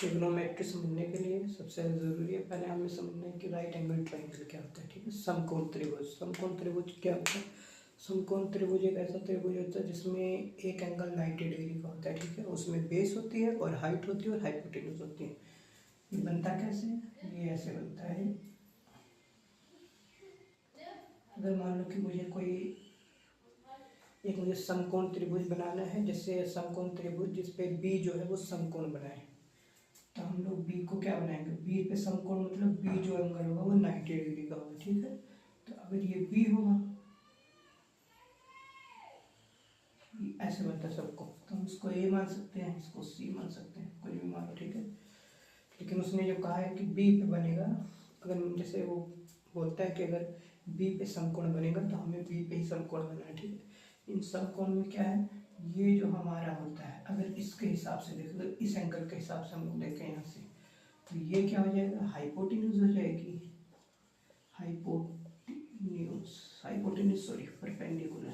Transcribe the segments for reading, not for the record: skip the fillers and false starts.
Trigonometry समझने के लिए सबसे ज़रूरी है पहले हमें समझना है कि राइट एंगल ट्राइंगल क्या होता है, ठीक है। समकोण त्रिभुज, समकोण त्रिभुज क्या होता है? समकोण त्रिभुज एक ऐसा त्रिभुज होता है जिसमें एक एंगल 90 डिग्री का होता है, ठीक है। उसमें बेस होती है और हाइट होती है और हाइपोटेन्यूज होती है। ये बनता कैसे है? ये ऐसे बनता है। अगर मान लो कि मुझे समकोण त्रिभुज बनाना है, जैसे समकोण त्रिभुज जिसपे बी जो है वो समकोण बनाए, तो हम लोग बी को क्या बनाएंगे? बी पे समकोण मतलब बी जो एंगल होगा वो 90 डिग्री का होगा, ठीक है। तो अगर ये बी होगा, ऐसे बनता है सबको, तो हम इसको ए मान सकते हैं, इसको सी मान सकते हैं, कुछ भी मान लो, ठीक है। लेकिन उसने जो कहा है कि बी पे बनेगा, अगर जैसे वो बोलता है कि अगर बी पे समकोण बनेगा तो हमें बी पे ही समकोण बनाना है, ठीक है। इन समकोण में क्या है, ये जो हमारा होता है, अगर इसके हिसाब से देखें, अगर इस एंगल के हिसाब से हम लोग देखें यहाँ से, तो ये क्या हो जाएगा? हाइपोटेन्यूज हो जाएगी। हाइपोटेन्यूज सॉरी परपेंडिकुलर,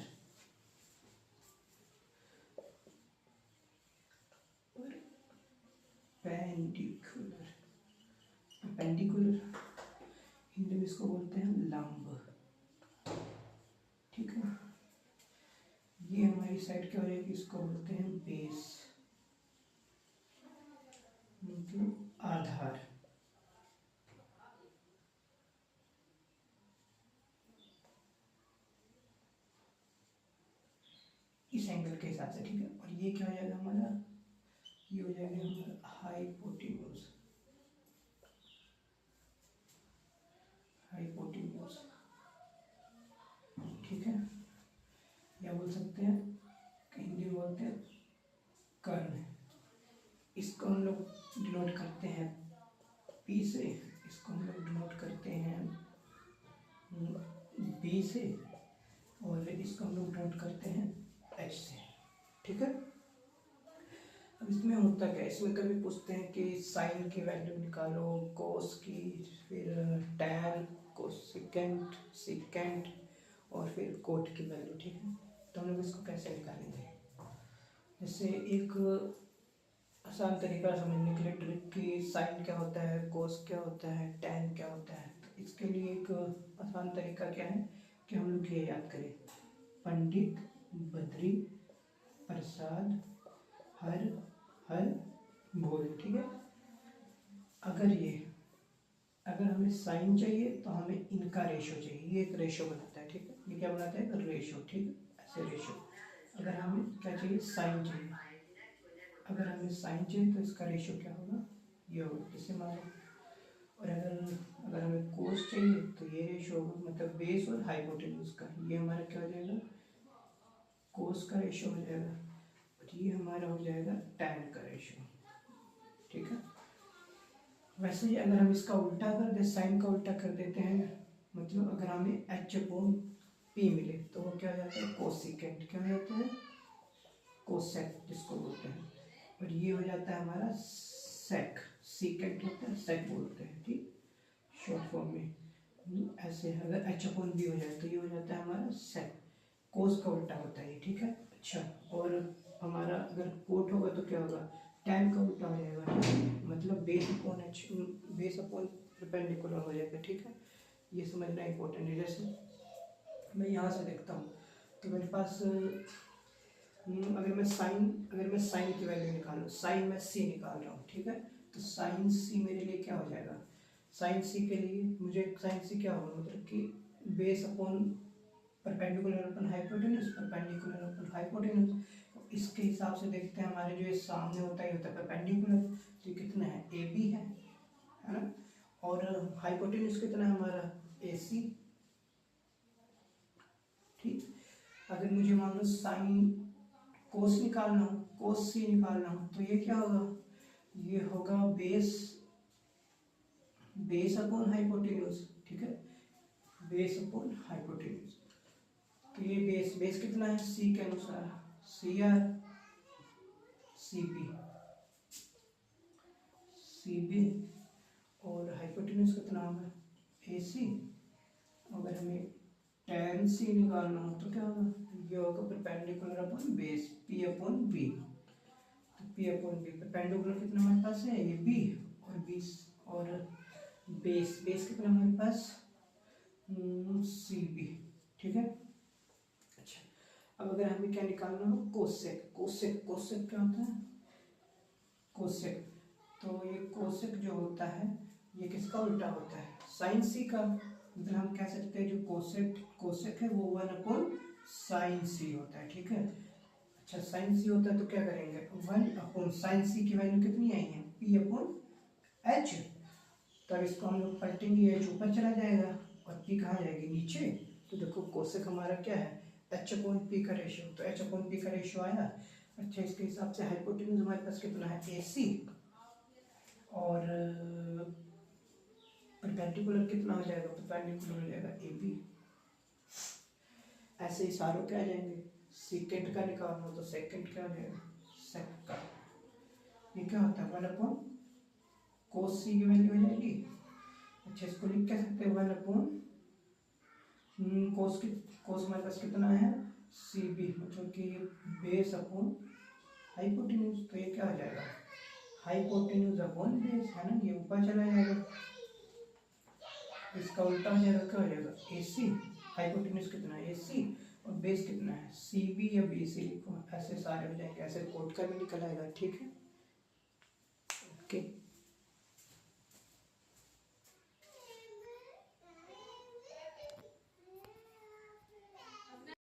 पेंडिकुलर, परपेंडिकुलर हिंदी में इसको बोलते हैं लंब, ठीक है। ये हमारी साइड क्या हो जाएगी? इसको बोलते हैं बेस, मतलब आधार। इस एंगल के हिसाब से, ठीक है। और ये क्या हो जाएगा हमारा? ये हो जाएगा हमारा हाइपोटेन्यूज, हाइपोटेन्यूज, ठीक है। या बोल सकते हैं, हिंदी में बोलते हैं कर्ण। इसको हम लोग डिनोट करते हैं पी से, इसको हम लोग डिनोट करते हैं बी से, और इसको हम लोग डिनोट करते हैं एच से, ठीक है। अब इसमें होता क्या है, इसमें कभी पूछते हैं कि साइन की वैल्यू निकालो, कोस की, फिर टैन, कोसेकेंट, सिकेंट, और फिर कोट की वैल्यू, ठीक है। तो हम लोग इसको कैसे निकालेंगे? जैसे एक आसान तरीका समझने के लिए ट्रिक की साइन क्या होता है, कोस क्या होता है, टैन क्या होता है, तो इसके लिए एक आसान तरीका क्या है कि हम लोग ये याद करें, पंडित बद्री प्रसाद हर हर बोल, ठीक है। अगर हमें साइन चाहिए तो हमें इनका रेशो चाहिए, ये एक रेशो बनाता है, ठीक है। ये क्या बनाता है? रेशो, ठीक है, ऐसे रेशो। अगर हमें क्या चाहिए? साइन चाहिए। अगर हमें साइन चाहिए तो इसका रेशो क्या होगा? ये होगा, जैसे मान लो। और अगर हमें कोस चाहिए तो ये रेशो होगा, मतलब बेस और हाइपोटेन्यूज का, ये हमारा क्या हो जाएगा? कोस का रेशो हो जाएगा, और ये हमारा हो जाएगा टैन का रेशो, ठीक है। वैसे ही अगर हम इसका उल्टा कर दे, साइन का उल्टा कर देते हैं, मतलब अगर हमें एच अपॉन पी मिले तो वो क्या हो जाता है? कोसिकेंट, क्या हो जाता है? कोसेक जिसको बोलते हैं। और ये हो जाता है हमारा सेक, सीकेंट होता है, सेक बोलते हैं, ठीक, शॉर्ट फॉर्म में। ऐसे अगर एच अपॉन बी हो जाए तो ये हो जाता है हमारा सेक, कोस का उल्टा होता है ये, ठीक है। अच्छा, और हमारा अगर कोट होगा तो क्या होगा? टैन का उल्टा हो जाएगा, मतलब base upon H, base upon perpendicular हो जाएगा, ठीक है। ये समझना इंपॉर्टेंट है। जैसे मैं यहाँ से देखता हूँ तो मेरे पास अगर मैं साइन की वैल्यू निकालूँ, साइन मैं सी निकाल रहा हूँ, ठीक है। तो साइन सी मेरे लिए क्या हो जाएगा? साइन सी के लिए मुझे साइन सी क्या होगा, मतलब कि base upon perpendicular upon hypotenuse, perpendicular upon hypotenuse. इसके हिसाब से देखते हैं, हमारे जो ये सामने होता है परपेंडिकुलर, तो कितना है? ए बी है ना। और हाइपोटेन्यूज कितना है हमारा? ए सी, ठीक। अगर मुझे मान लो साइन कोस निकालना हो, कोस सी निकालना हो, तो ये क्या होगा? ये होगा बेस अपॉन हाइपोटेन्यूज, ठीक है, बेस अपॉन हाइपोटेन्यूज। तो ये बेस कितना है? सी के अनुसार सी आर, सी बी, और हाइपोटेन्यूज कितना होगा? ए सी। अगर हमें tan सी निकालना हो तो क्या होगा? ये होगा perpendicular upon base, P upon B. तो पी अपॉन बी। परपेंडिकुलर कितना हमारे पास है, ए बी, और बी और बेस कितना हमारे पास, सी बी। ठीक है। अच्छा, अब अगर हमें क्या निकालना हो, कोसेक। कोसेक क्या होता है, कोसेक। तो ये कोसेक जो होता है ये किसका उल्टा होता है, साइन सी का। मतलब हम कह सकते हैं जो कोसेक है वो 1/sin c होता है। ठीक है। अच्छा, साइन सी होता है तो क्या करेंगे, 1/sin c की वैल्यू कितनी आई है, p/h। तब इसको हम लोग पलटेंगे, h ऊपर चला जाएगा और p कहाँ जाएगी, नीचे। तो देखो कोसेक हमारा क्या है, h/p का रेशियो। तो h/p का रेशियो आया। अच्छा, इसके हिसाब से हाइपोटेन्यूज हमारे पास कितना है, AC, और परपेंडिकुलर कितना हो जाएगा, परपेंडिकुलर हो जाएगा AB। ऐसे ही सारों क्या आ जाएंगे, सेकेंड का निकालना हो तो सेकेंड क्या हो जाएगा, सेक का। ये क्या होता है, 1/cos c की वैल्यू हो जाएगी। अच्छा, इसको लिख क्या सकते हैं, 1/cos cos हमारे पास कितना है, CB, मतलब कि बेस अपॉन हाइपोटेन्यूज। तो ये क्या हो जाएगा, हाइपोटेन्यूज अपॉन बेस, है ना, ये ऊपर चला जाएगा। इसका उल्टा हो जाएगा, क्या हो जाएगा, AC। हाइपोटेन्यूज कितना है, AC, और बेस कितना है, CB या BC लिखो। ऐसे सारे हो जाएंगे, ऐसे कोड का भी निकल आएगा। ठीक है। ओके।